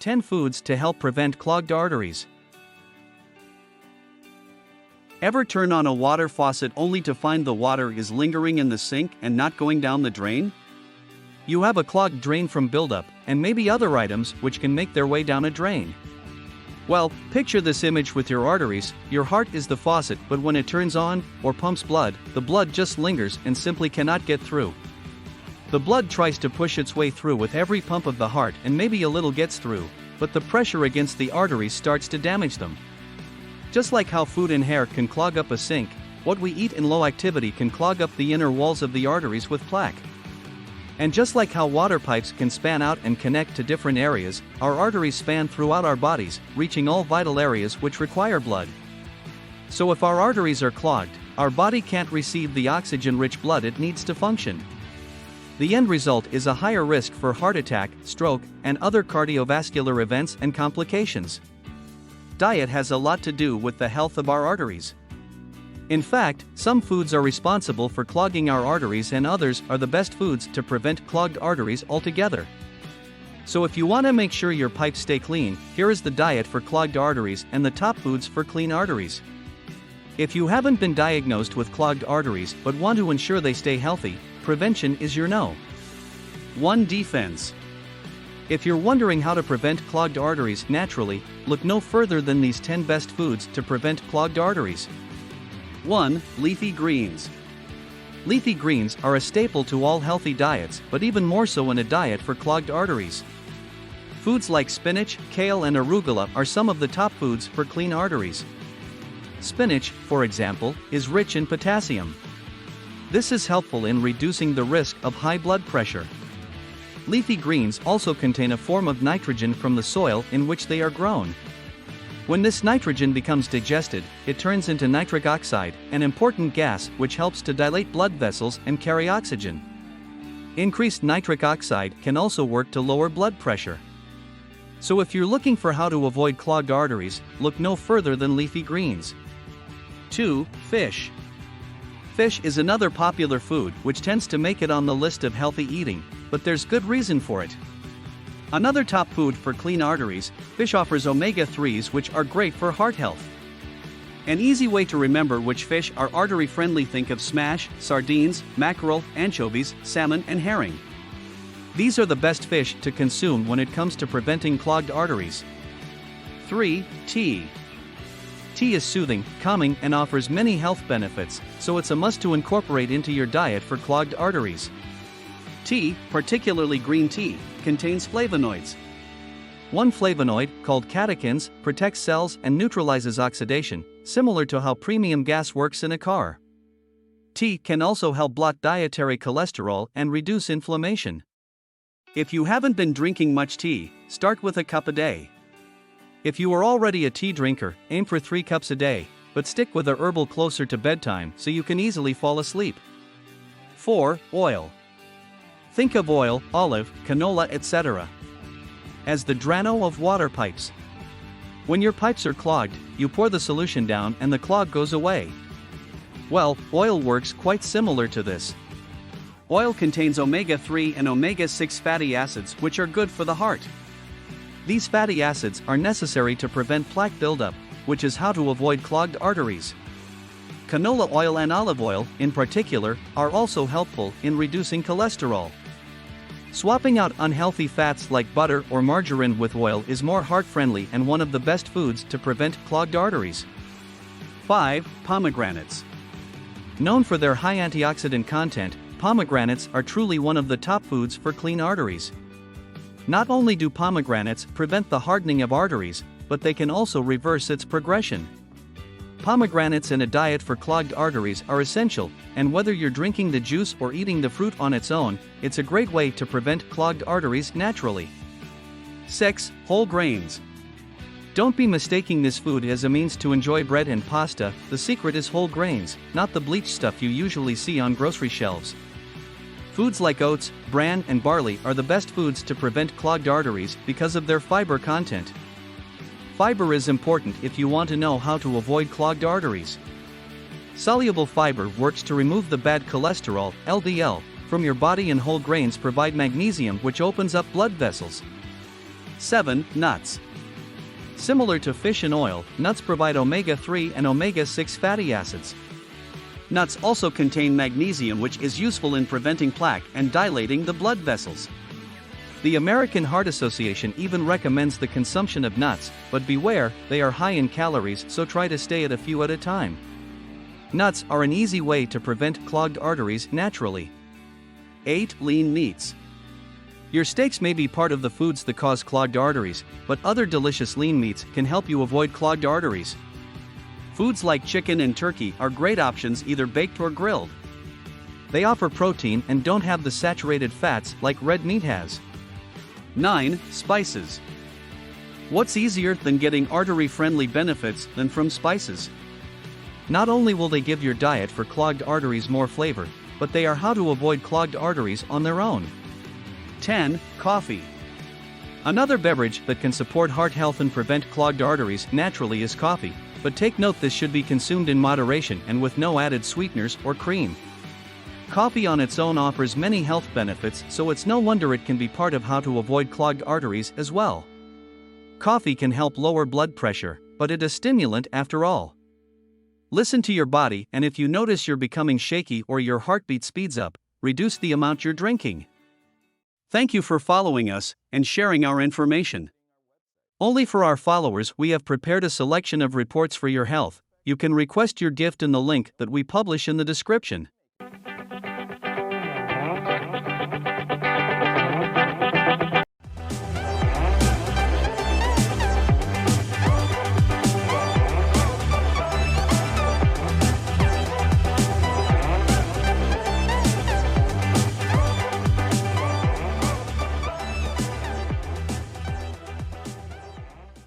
10 foods to help prevent clogged arteries. Ever turn on a water faucet only to find the water is lingering in the sink and not going down the drain? You have a clogged drain from buildup, and maybe other items which can make their way down a drain. Well, picture this image with your arteries. Your heart is the faucet, but when it turns on, or pumps blood, the blood just lingers and simply cannot get through. The blood tries to push its way through with every pump of the heart, and maybe a little gets through, but the pressure against the arteries starts to damage them. Just like how food and hair can clog up a sink, what we eat in low activity can clog up the inner walls of the arteries with plaque. And just like how water pipes can span out and connect to different areas, our arteries span throughout our bodies, reaching all vital areas which require blood. So if our arteries are clogged, our body can't receive the oxygen-rich blood it needs to function. The end result is a higher risk for heart attack, stroke, and other cardiovascular events and complications. Diet has a lot to do with the health of our arteries. In fact, some foods are responsible for clogging our arteries and others are the best foods to prevent clogged arteries altogether. So if you want to make sure your pipes stay clean, here is the diet for clogged arteries and the top foods for clean arteries. If you haven't been diagnosed with clogged arteries but want to ensure they stay healthy, prevention is your no. 1. Defense. If you're wondering how to prevent clogged arteries naturally, look no further than these 10 best foods to prevent clogged arteries. 1. Leafy greens. Leafy greens are a staple to all healthy diets, but even more so in a diet for clogged arteries. Foods like spinach, kale, and arugula are some of the top foods for clean arteries. Spinach, for example, is rich in potassium. This is helpful in reducing the risk of high blood pressure. Leafy greens also contain a form of nitrogen from the soil in which they are grown. When this nitrogen becomes digested, it turns into nitric oxide, an important gas which helps to dilate blood vessels and carry oxygen. Increased nitric oxide can also work to lower blood pressure. So if you're looking for how to avoid clogged arteries, look no further than leafy greens. 2. Fish. Fish is another popular food which tends to make it on the list of healthy eating, but there's good reason for it. Another top food for clean arteries, fish offers omega-3s which are great for heart health. An easy way to remember which fish are artery-friendly: think of smash, sardines, mackerel, anchovies, salmon, and herring. These are the best fish to consume when it comes to preventing clogged arteries. 3. Tea. Tea is soothing, calming, and offers many health benefits, so it's a must to incorporate into your diet for clogged arteries. Tea, particularly green tea, contains flavonoids. One flavonoid, called catechins, protects cells and neutralizes oxidation, similar to how premium gas works in a car. Tea can also help block dietary cholesterol and reduce inflammation. If you haven't been drinking much tea, start with a cup a day. If you are already a tea drinker, aim for 3 cups a day, but stick with a herbal closer to bedtime so you can easily fall asleep. 4. Oil. Think of oil, olive, canola, etc. as the drano of water pipes. When your pipes are clogged, you pour the solution down and the clog goes away. Well, oil works quite similar to this. Oil contains omega-3 and omega-6 fatty acids which are good for the heart. These fatty acids are necessary to prevent plaque buildup, which is how to avoid clogged arteries. Canola oil and olive oil, in particular, are also helpful in reducing cholesterol. Swapping out unhealthy fats like butter or margarine with oil is more heart-friendly and one of the best foods to prevent clogged arteries. 5. Pomegranates. Known for their high antioxidant content, pomegranates are truly one of the top foods for clean arteries. Not only do pomegranates prevent the hardening of arteries, but they can also reverse its progression. Pomegranates in a diet for clogged arteries are essential, and whether you're drinking the juice or eating the fruit on its own, it's a great way to prevent clogged arteries naturally. 6. Whole grains. Don't be mistaking this food as a means to enjoy bread and pasta. The secret is whole grains, not the bleached stuff you usually see on grocery shelves. Foods like oats, bran, and barley are the best foods to prevent clogged arteries because of their fiber content. Fiber is important if you want to know how to avoid clogged arteries. Soluble fiber works to remove the bad cholesterol, LDL, from your body, and whole grains provide magnesium, which opens up blood vessels. 7. Nuts. Similar to fish and oil, nuts provide omega-3 and omega-6 fatty acids. Nuts also contain magnesium, which is useful in preventing plaque and dilating the blood vessels. The American Heart Association even recommends the consumption of nuts, but beware, they are high in calories, so try to stay at a few at a time. Nuts are an easy way to prevent clogged arteries naturally. 8. Lean meats. Your steaks may be part of the foods that cause clogged arteries, but other delicious lean meats can help you avoid clogged arteries. Foods like chicken and turkey are great options, either baked or grilled. They offer protein and don't have the saturated fats like red meat has. 9. Spices. What's easier than getting artery-friendly benefits than from spices? Not only will they give your diet for clogged arteries more flavor, but they are how to avoid clogged arteries on their own. 10. Coffee. Another beverage that can support heart health and prevent clogged arteries naturally is coffee, but take note this should be consumed in moderation and with no added sweeteners or cream. Coffee on its own offers many health benefits, so it's no wonder it can be part of how to avoid clogged arteries as well. Coffee can help lower blood pressure, but it's a stimulant after all. Listen to your body, and if you notice you're becoming shaky or your heartbeat speeds up, reduce the amount you're drinking. Thank you for following us and sharing our information. Only for our followers, we have prepared a selection of reports for your health. You can request your gift in the link that we publish in the description.